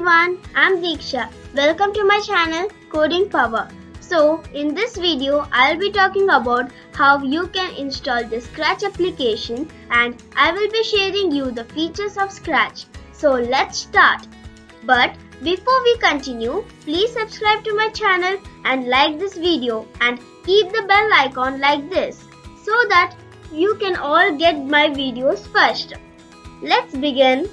everyone, I'm Diksha. Welcome to my channel Coding Power. So, in this video, I'll be talking about how you can install the Scratch application and I will be sharing you the features of Scratch. So, let's start. But before we continue, please subscribe to my channel and like this video and keep the bell icon like this so that you can all get my videos first. Let's begin.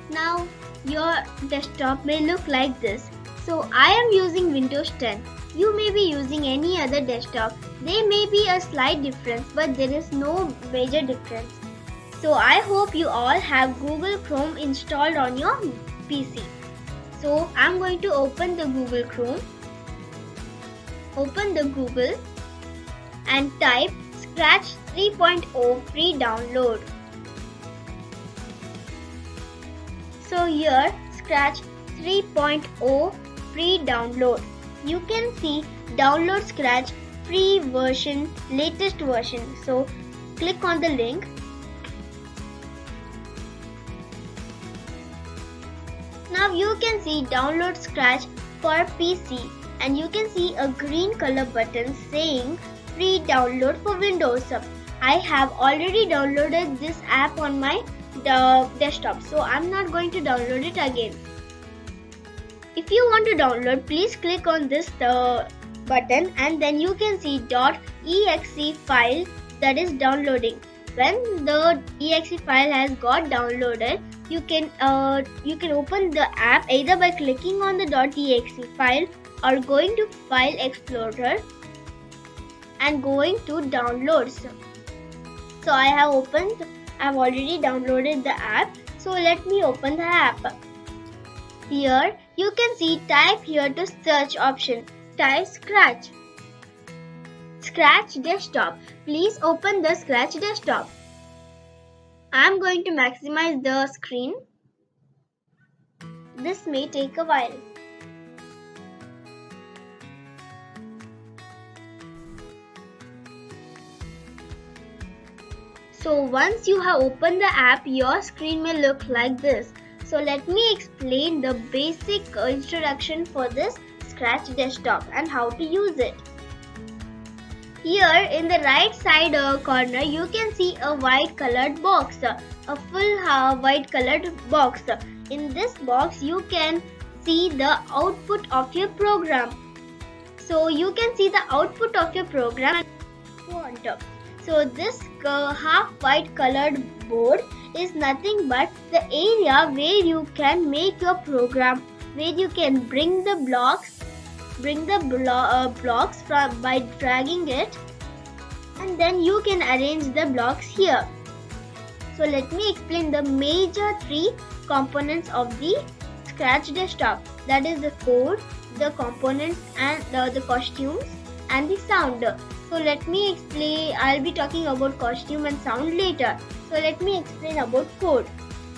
Now your desktop may look like this. So I am using Windows 10. You may be using any other desktop. There may be a slight difference, but there is no major difference. So I hope you all have Google Chrome installed on your PC. So I'm going to open the Google Chrome. Open the Google and type Scratch 3.0 free download. So here Scratch 3.0 free download. You can see download Scratch free version, latest version. So click on the link. Now you can see download Scratch for PC and you can see a green color button saying free download for Windows. I have already downloaded this app on my desktop, so I'm not going to download it again. If you want to download, please click on this button and then you can see .exe file that is downloading. When the exe file has got downloaded, you can open the app either by clicking on the .exe file or going to File Explorer and going to Downloads. So I've already downloaded the app. So let me open the app. Here you can see type here to search option. Type Scratch. Scratch desktop. Please open the Scratch desktop. I'm going to maximize the screen. This may take a while. So once you have opened the app, your screen may look like this. So let me explain the basic introduction for this Scratch desktop and how to use it. Here in the right side corner, you can see a white colored box, a full white colored box. In this box, you can see the output of your program. So you can see the output of your program and want. So this half white colored board is nothing but the area where you can make your program, where you can bring the blocks from by dragging it, and then you can arrange the blocks here. So let me explain the major three components of the Scratch desktop. That is the code, the components and the costumes and the sound. So let me explain. I'll be talking about costume and sound later. So let me explain about code.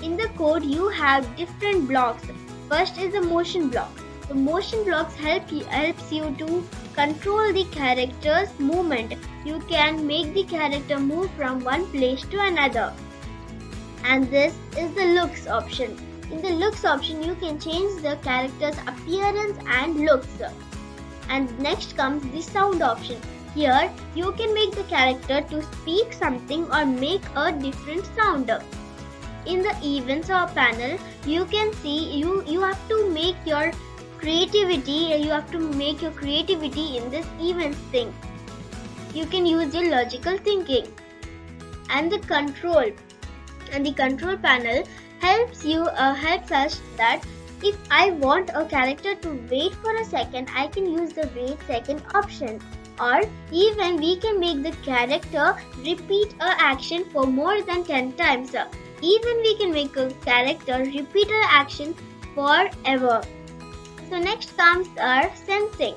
In the code you have different blocks. First is the motion block. The motion blocks helps you to control the character's movement. You can make the character move from one place to another. And this is the looks option. In the looks option you can change the character's appearance and looks. And next comes the sound option. Here you can make the character to speak something or make a different sound. In the events panel, you can see you have to make your creativity. You have to make your creativity in this events thing. You can use your logical thinking. And the control panel helps us that if I want a character to wait for a second, I can use the wait second option. Or even we can make the character repeat a action for more than 10 times. Even we can make a character repeat an action forever. So next comes our sensing.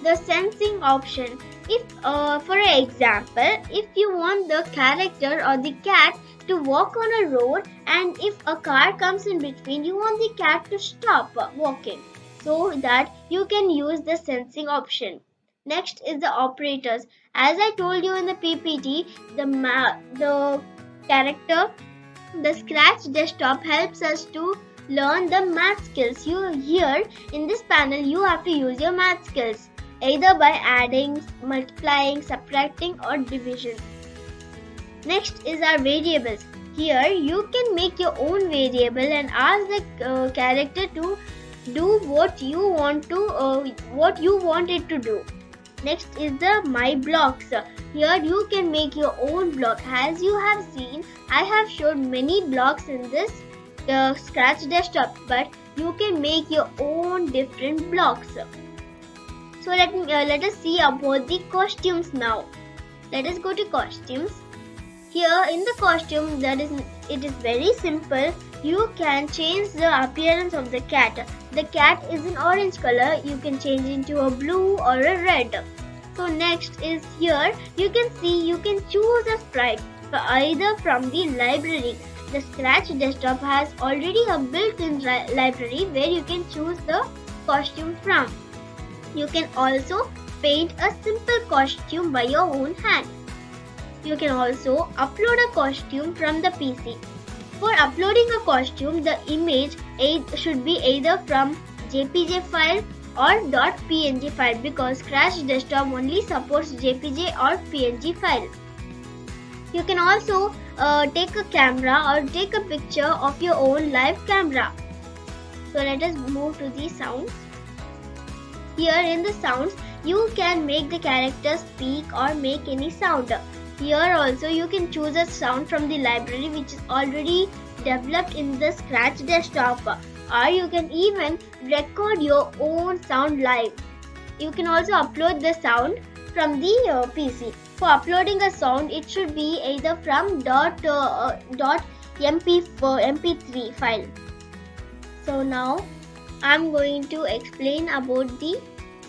The sensing option. If for example, if you want the character or the cat to walk on a road and if a car comes in between, you want the cat to stop walking. So that you can use the sensing option. Next is the operators. As I told you in the PPT, the character, the Scratch desktop helps us to learn the math skills. You here in this panel you have to use your math skills either by adding, multiplying, subtracting or division. Next is our variables. Here you can make your own variable and ask the character to do what you want it to do. Next is the my blocks. Here you can make your own block. As you have seen, I have shown many blocks in this Scratch desktop, but you can make your own different blocks. So let us see about the costumes now. Let us go to costumes. Here in the costume, it is very simple. You can change the appearance of the cat. The cat is in orange color. You can change into a blue or a red. So next is here. You can see you can choose a sprite either from the library. The Scratch desktop has already a built-in library where you can choose the costume from. You can also paint a simple costume by your own hand. You can also upload a costume from the PC. For uploading a costume, the image should be either from JPG file or .png file because Scratch desktop only supports JPG or PNG file. You can also take a camera or take a picture of your own live camera. So let us move to the sounds. Here in the sounds, you can make the character speak or make any sound. Here also you can choose a sound from the library which is already developed in the Scratch desktop, or you can even record your own sound live. You can also upload the sound from the PC. For uploading a sound, it should be either from .mp3 file. So now I'm going to explain about the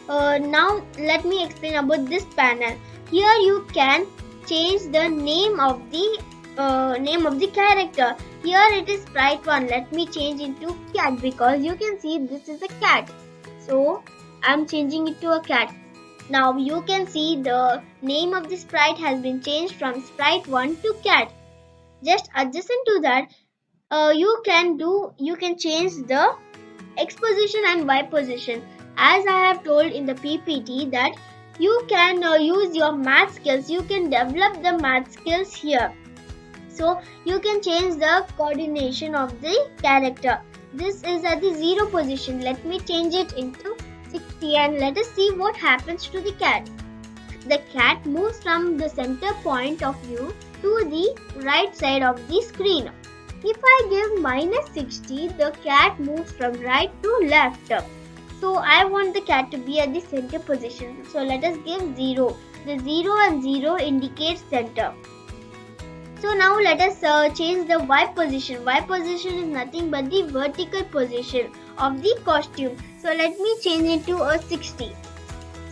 now let me explain about this panel. Here you can change the name of the character. Here it is sprite 1. Let me change into cat because you can see this is a cat. So I'm changing it to a cat. Now you can see the name of the sprite has been changed from sprite 1 to cat. Just adjacent to that, you can change the X position and Y position. As I have told in the PPT that you can use your math skills. You can develop the math skills here. So you can change the coordination of the character. This is at the 0 position. Let me change it into 60 and let us see what happens to the cat. The cat moves from the center point of view to the right side of the screen. If I give minus 60, the cat moves from right to left. So I want the cat to be at the center position. So let us give 0. The 0 and 0 indicates center. So now let us change the Y position. Y position is nothing but the vertical position of the costume. So let me change it to a 60.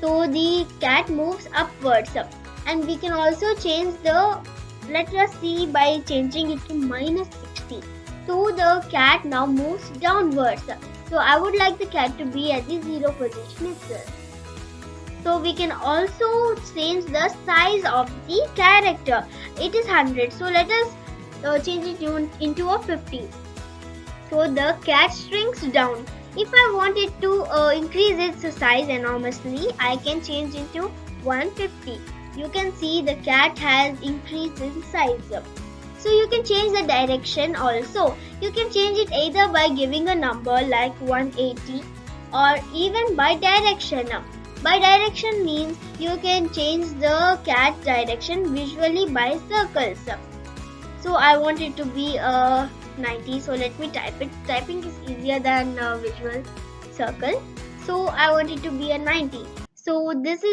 So the cat moves upwards. And we can also change let us see by changing it to minus 60. So the cat now moves downwards. So I would like the cat to be at the 0 position itself. So we can also change the size of the character. It is 100. So let us change it into a 50. So the cat shrinks down. If I want it to increase its size enormously, I can change into 150. You can see the cat has increased in size. So you can change the direction also. You can change it either by giving a number like 180 or even by direction. By direction means you can change the cat direction visually by circles. So I want it to be 90. So let me type it. Typing is easier than visual circle. So I want it to be a 90. So that's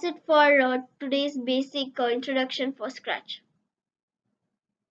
it for today's basic introduction for Scratch.